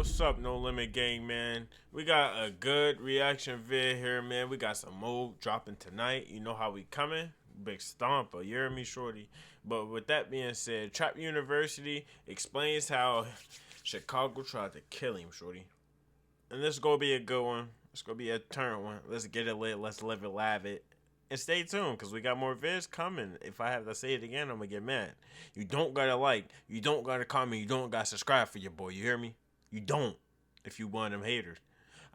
What's up, No Limit Gang, man? We got a good reaction vid here, man. We got some more dropping tonight. You know how we coming? Big stomper, you hear me, shorty? But with that being said, Trap University explains how Chicago tried to kill him, shorty. And this is gonna be a good one. It's gonna be a turn one. Let's get it lit. Let's live it, lav it. And stay tuned, because we got more vids coming. If I have to say it again, I'm gonna get mad. You don't gotta like, you don't gotta comment, you don't gotta subscribe for your boy, you hear me? You don't, if you one of them haters.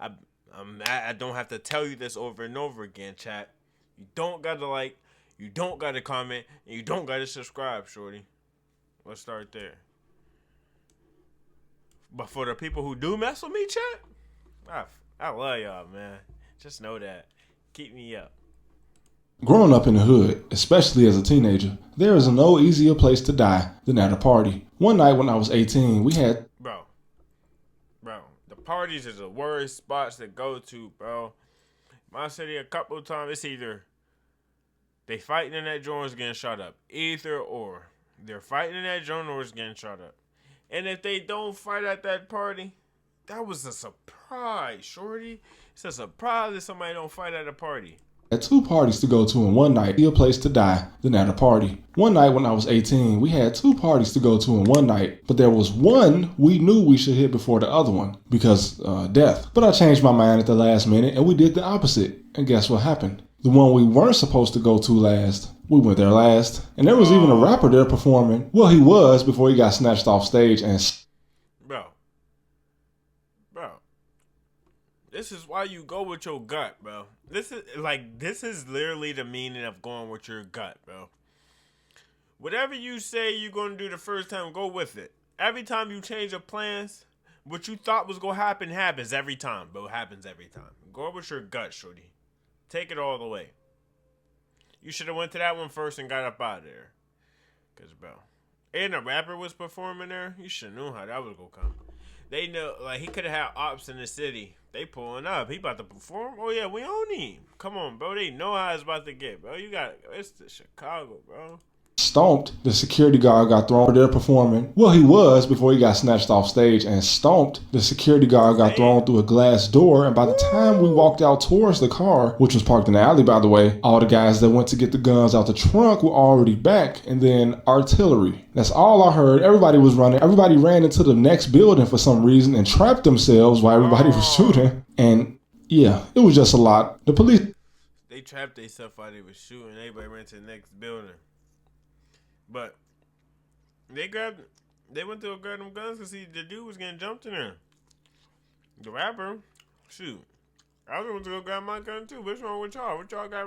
I don't have to tell you this over and over again, chat. You don't gotta like, you don't gotta comment, and you don't gotta subscribe, shorty. Let's start there. But for the people who do mess with me, chat, I love y'all, man. Just know that. Keep me up. Growing up in the hood, especially as a teenager, there is no easier place to die than at a party. One night when I was 18, we had... Bro, the parties is the worst spots to go to, bro. My city a couple of times, it's either they fighting in that joint or it's getting shot up. Either or. They're fighting in that joint or it's getting shot up. And if they don't fight at that party, that was a surprise, shorty. It's a surprise if somebody don't fight at a party. Had two parties to go to in one night, a place to die than at a party. One night when I was 18, we had two parties to go to in one night, but there was one we knew we should hit before the other one because death. But I changed my mind at the last minute and we did the opposite. And guess what happened? The one we weren't supposed to go to last, we went there last. And there was even a rapper there performing. Well, he was before he got snatched off stage and... Bro. This is why you go with your gut, bro. This is literally the meaning of going with your gut, bro. Whatever you say you're going to do the first time, go with it. Every time you change your plans, what you thought was going to happen happens every time, bro. It happens every time. Go with your gut, shorty. Take it all the way. You should have went to that one first and got up out of there. Because, bro, and a rapper was performing there. You should have known how that was going to come. They know, like, he could have had ops in the city. They pulling up. He about to perform. Oh, yeah, we own him. Come on, bro. They know how it's about to get, bro. It's the Chicago, bro. Stomped, the security guard got thrown there performing. Well, he was before he got snatched off stage, and stomped, the security guard got thrown through a glass door, and by the time we walked out towards the car, which was parked in the alley by the way, all the guys that went to get the guns out the trunk were already back, and then artillery. That's all I heard. Everybody was running. Everybody ran into the next building for some reason and trapped themselves while everybody was shooting, and yeah, it was just a lot. The police... They trapped themselves while they was shooting. Everybody ran to the next building. But they went to go grab them guns because the dude was getting jumped in there. The rapper, shoot. I was going to go grab my gun too. What's wrong with y'all? What y'all got?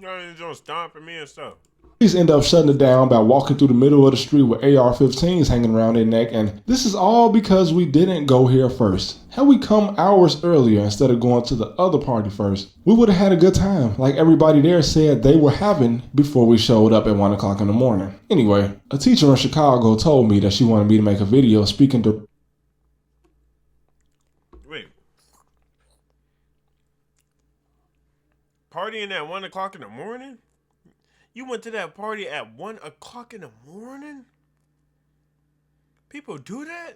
Y'all just don't stomping me and stuff. Police end up shutting it down by walking through the middle of the street with AR-15s hanging around their neck, and this is all because we didn't go here first. Had we come hours earlier instead of going to the other party first, we would have had a good time, like everybody there said they were having before we showed up at 1 o'clock in the morning. Anyway, a teacher in Chicago told me that she wanted me to make a video speaking to... Wait. Partying at 1 o'clock in the morning? You went to that party at 1 o'clock in the morning? People do that?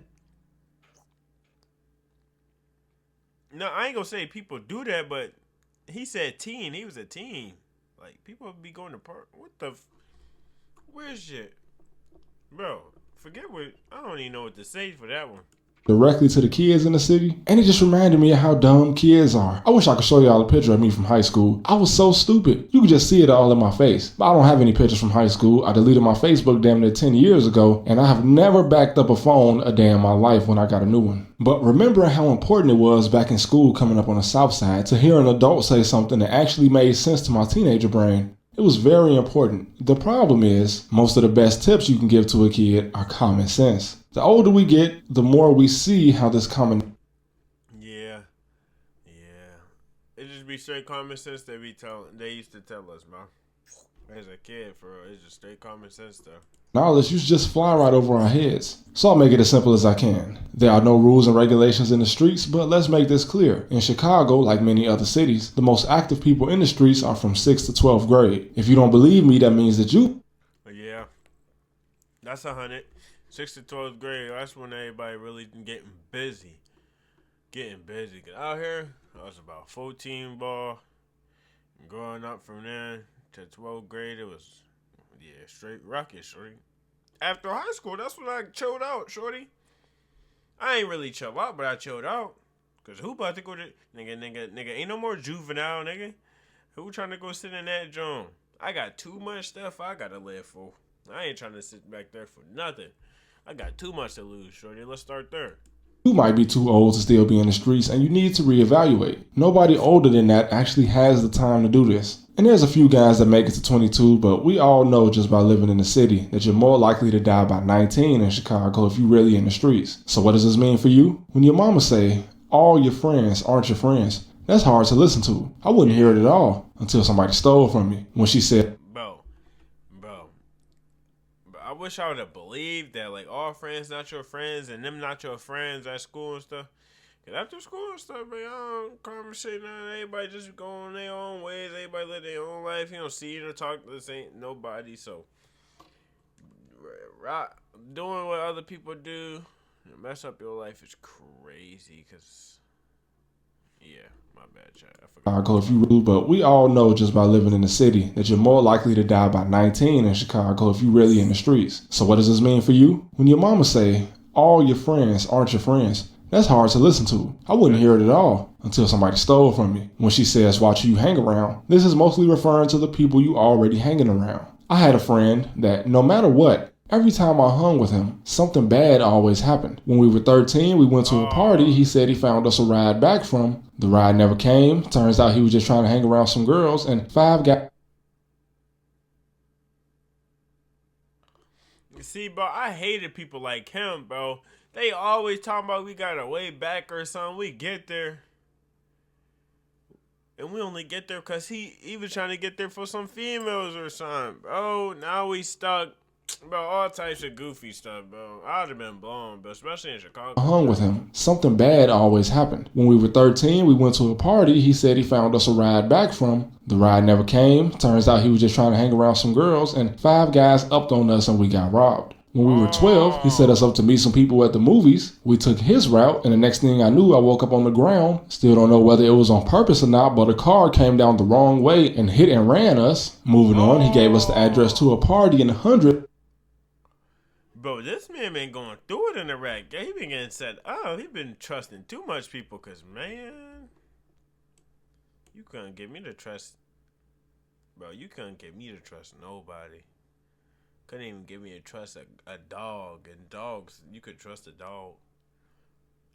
No, I ain't gonna say people do that, but he said teen. He was a teen. Like, people be going to party. What the... Where's shit? Bro, forget what... I don't even know what to say for that one. Directly to the kids in the city, and it just reminded me of how dumb kids are. I wish I could show y'all a picture of me from high school. I was so stupid. You could just see it all in my face. But I don't have any pictures from high school. I deleted my Facebook damn near 10 years ago, and I have never backed up a phone a day in my life when I got a new one. But remembering how important it was back in school coming up on the south side to hear an adult say something that actually made sense to my teenager brain, it was very important. The problem is, most of the best tips you can give to a kid are common sense. The older we get, the more we see how this common... Yeah. It just be straight common sense they used to tell us, bro. As a kid, for real. It's just straight common sense stuff. Knowledge used to just fly right over our heads. So I'll make it as simple as I can. There are no rules and regulations in the streets, but let's make this clear. In Chicago, like many other cities, the most active people in the streets are from 6th to 12th grade. If you don't believe me, that means that you... Yeah. That's 100. 6th to 12th grade, that's when everybody really getting busy. Getting busy. 'Cause out here, I was about 14 ball. Growing up from there to 12th grade, it was, yeah, straight rocket, shorty. After high school, that's when I chilled out, shorty. I ain't really chill out, but I chilled out. Cause who about to go to nigga? Ain't no more juvenile, nigga. Who trying to go sit in that joint? I got too much stuff I gotta live for. I ain't trying to sit back there for nothing. I got too much to lose, shorty. Let's start there. You might be too old to still be in the streets and you need to reevaluate. Nobody older than that actually has the time to do this. And there's a few guys that make it to 22, but we all know just by living in the city that you're more likely to die by 19 in Chicago if you're really in the streets. So what does this mean for you? When your mama say, all your friends aren't your friends, that's hard to listen to. I wouldn't hear it at all until somebody stole from me. When she said, Bro, I wish I would have believed that, like, all friends not your friends and them not your friends at school and stuff. Cause after school and stuff, man, I don't conversate nothing. Everybody just go on their own ways. Everybody live their own life. You don't see or talk to this ain't nobody. So, doing what other people do, mess up your life is crazy. Cause, yeah, my bad, chat. I forgot. Chicago if you really, but we all know just by living in the city that you're more likely to die by 19 in Chicago if you're really in the streets. So what does this mean for you? When your mama say, all your friends aren't your friends, that's hard to listen to. I wouldn't hear it at all until somebody stole from me. When she says, watch who you hang around, this is mostly referring to the people you already hanging around. I had a friend that no matter what, every time I hung with him, something bad always happened. When we were 13, we went to a party he said he found us a ride back from. The ride never came. Turns out he was just trying to hang around some girls and 5 guys. You see, bro, I hated people like him, bro. They always talking about we got a way back or something. We get there. And we only get there because he was trying to get there for some females or something. Bro, now we stuck. Bro, all types of goofy stuff, bro. I would have been blown, but especially in Chicago. Hung with him, something bad always happened. When we were 13, we went to a party he said he found us a ride back from. The ride never came. Turns out he was just trying to hang around some girls and 5 guys upped on us and we got robbed. When we were 12, he set us up to meet some people at the movies. We took his route, and the next thing I knew, I woke up on the ground. Still don't know whether it was on purpose or not, but a car came down the wrong way and hit and ran us. Moving on, he gave us the address to a party in the 100. Bro, this man been going through it in the rack. Yeah, he been getting set up. He been trusting too much people, because, man, you couldn't get me to trust. Bro, you couldn't get me to trust nobody. Couldn't even get me to trust a dog. And dogs, you could trust a dog.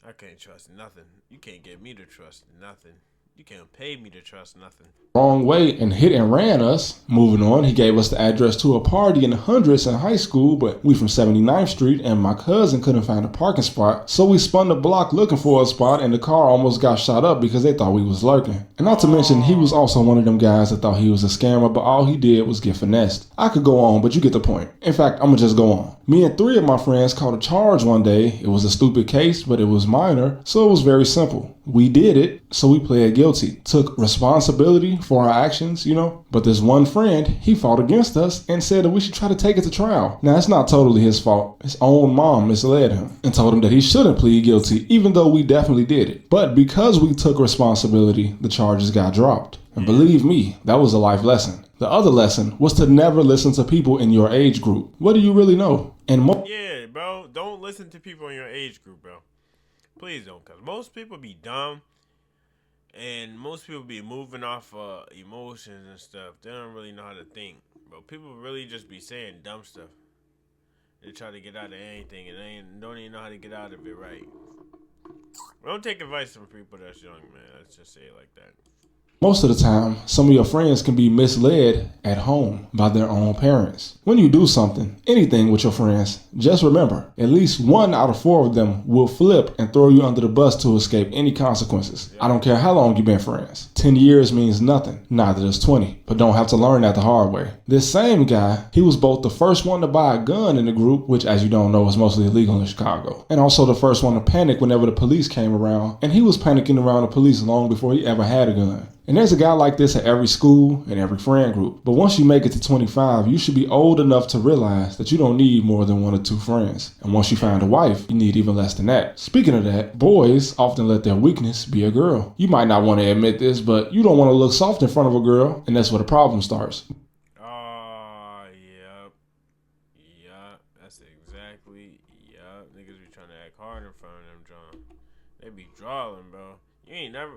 I can't trust nothing. You can't get me to trust nothing. You can't pay me to trust nothing. Wrong way and hit and ran us. Moving on, he gave us the address to a party in the hundreds in high school, but we from 79th Street and my cousin couldn't find a parking spot, so we spun the block looking for a spot and the car almost got shot up because they thought we was lurking. And not to mention, he was also one of them guys that thought he was a scammer, but all he did was get finessed. I could go on, but you get the point. In fact, I'ma just go on. Me and 3 of my friends caught a charge one day. It was a stupid case, but it was minor, so it was very simple. We did it, so we pled guilty. Took responsibility for our actions, But this one friend, he fought against us and said that we should try to take it to trial. Now, it's not totally his fault. His own mom misled him and told him that he shouldn't plead guilty, even though we definitely did it. But because we took responsibility, the charges got dropped. And believe me, that was a life lesson. The other lesson was to never listen to people in your age group. What do you really know? Yeah, bro. Don't listen to people in your age group, bro. Please don't, because most people be dumb. And most people be moving off emotions and stuff. They don't really know how to think. But people really just be saying dumb stuff. They try to get out of anything and they don't even know how to get out of it right. Don't take advice from people that's young, man. Let's just say it like that. Most of the time, some of your friends can be misled at home by their own parents. When you do something, anything with your friends, just remember, at least 1 out of 4 of them will flip and throw you under the bus to escape any consequences. I don't care how long you've been friends. 10 years means nothing, neither does 20, but don't have to learn that the hard way. This same guy, he was both the first one to buy a gun in the group, which as you don't know is mostly illegal in Chicago, and also the first one to panic whenever the police came around, and he was panicking around the police long before he ever had a gun. And there's a guy like this at every school and every friend group. But once you make it to 25, you should be old enough to realize that you don't need more than 1 or 2 friends. And once you find a wife, you need even less than that. Speaking of that, boys often let their weakness be a girl. You might not want to admit this, but you don't want to look soft in front of a girl, and that's where the problem starts. That's exactly, niggas be trying to act hard in front of them, John. They be drawing, bro. You ain't never,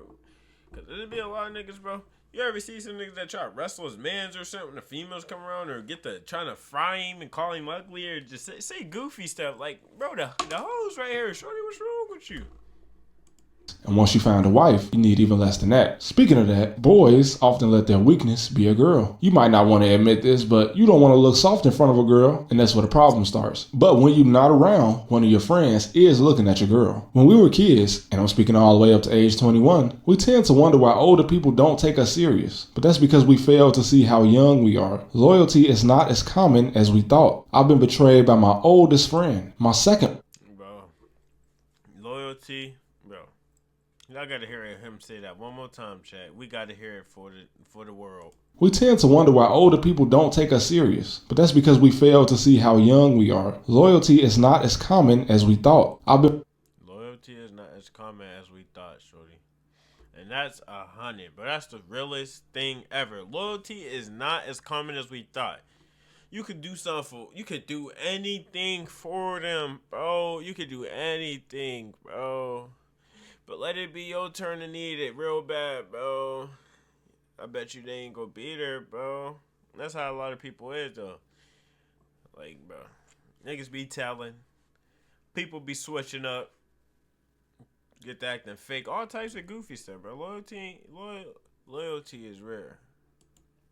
cause there be a lot of niggas, bro. You ever see some niggas that try to wrestle as mans or something? The females come around or trying to fry him and call him ugly or just say goofy stuff. Like, bro, the hoes right here. Shorty, what's wrong with you? And once you find a wife, you need even less than that. Speaking of that, boys often let their weakness be a girl. You might not want to admit this, but you don't want to look soft in front of a girl, and that's where the problem starts. But when you're not around, one of your friends is looking at your girl. When we were kids, and I'm speaking all the way up to age 21, we tend to wonder why older people don't take us serious. But that's because we fail to see how young we are. Loyalty is not as common as we thought. I've been betrayed by my oldest friend, my second. Bro, loyalty, bro. I gotta hear him say that one more time, Chad. We gotta hear it for the world. We tend to wonder why older people don't take us serious, but that's because we fail to see how young we are. Loyalty is not as common as we thought. Loyalty is not as common as we thought, shorty. And that's 100, but that's the realest thing ever. Loyalty is not as common as we thought. You could do you could do anything for them, bro. You could do anything, bro. But let it be your turn to need it real bad, bro. I bet you they ain't gonna be there, bro. That's how a lot of people is, though. Like, bro, niggas be telling. People be switching up. Get to acting fake. All types of goofy stuff, bro. Loyalty is rare.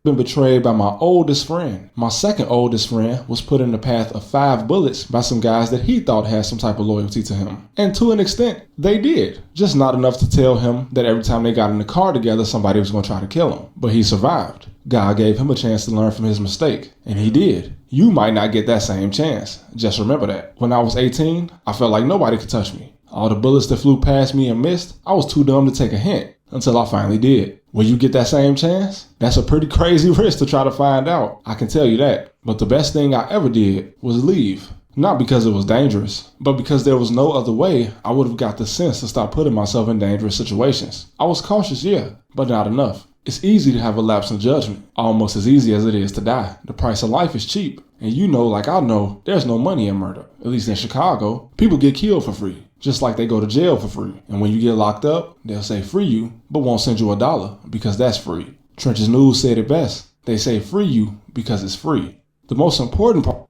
Been betrayed by my oldest friend. My second oldest friend was put in the path of 5 bullets by some guys that he thought had some type of loyalty to him. And to an extent, they did. Just not enough to tell him that every time they got in the car together, somebody was going to try to kill him. But he survived. God gave him a chance to learn from his mistake. And he did. You might not get that same chance. Just remember that. When I was 18, I felt like nobody could touch me. All the bullets that flew past me and missed, I was too dumb to take a hint. Until I finally did. Will you get that same chance? That's a pretty crazy risk to try to find out. I can tell you that. But the best thing I ever did was leave. Not because it was dangerous, but because there was no other way I would have got the sense to stop putting myself in dangerous situations. I was cautious, yeah, but not enough. It's easy to have a lapse in judgment, almost as easy as it is to die. The price of life is cheap. And you know, like I know, there's no money in murder. At least in Chicago, people get killed for free. Just like they go to jail for free. And when you get locked up, they'll say free you, but won't send you $1 because that's free. Trenches News said it best. They say free you because it's free. The most important part.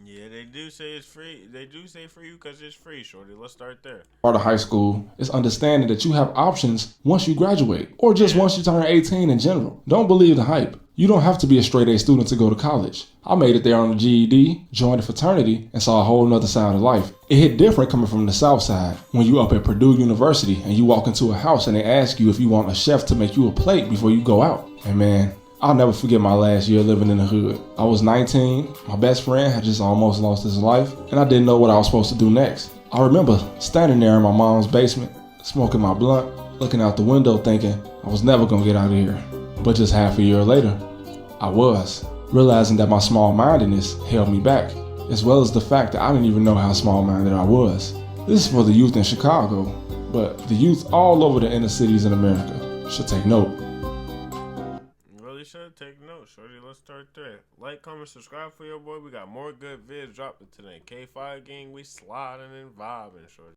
Yeah, they do say it's free. They do say free you because it's free, shorty. Let's start there. Part of high school is understanding that you have options once you graduate, or just once you turn 18 in general. Don't believe the hype. You don't have to be a straight A student to go to college. I made it there on the GED, joined a fraternity, and saw a whole nother side of life. It hit different coming from the south side. When you up at Purdue University and you walk into a house and they ask you if you want a chef to make you a plate before you go out. And man, I'll never forget my last year living in the hood. I was 19, my best friend had just almost lost his life, and I didn't know what I was supposed to do next. I remember standing there in my mom's basement, smoking my blunt, looking out the window thinking I was never gonna get out of here. But just half a year later, I was, realizing that my small-mindedness held me back, as well as the fact that I didn't even know how small-minded I was. This is for the youth in Chicago, but the youth all over the inner cities in America should take note. Really should take note, shorty. Let's start there. Like, comment, subscribe for your boy. We got more good vids dropping today. K5 gang, we sliding and vibing, shorty.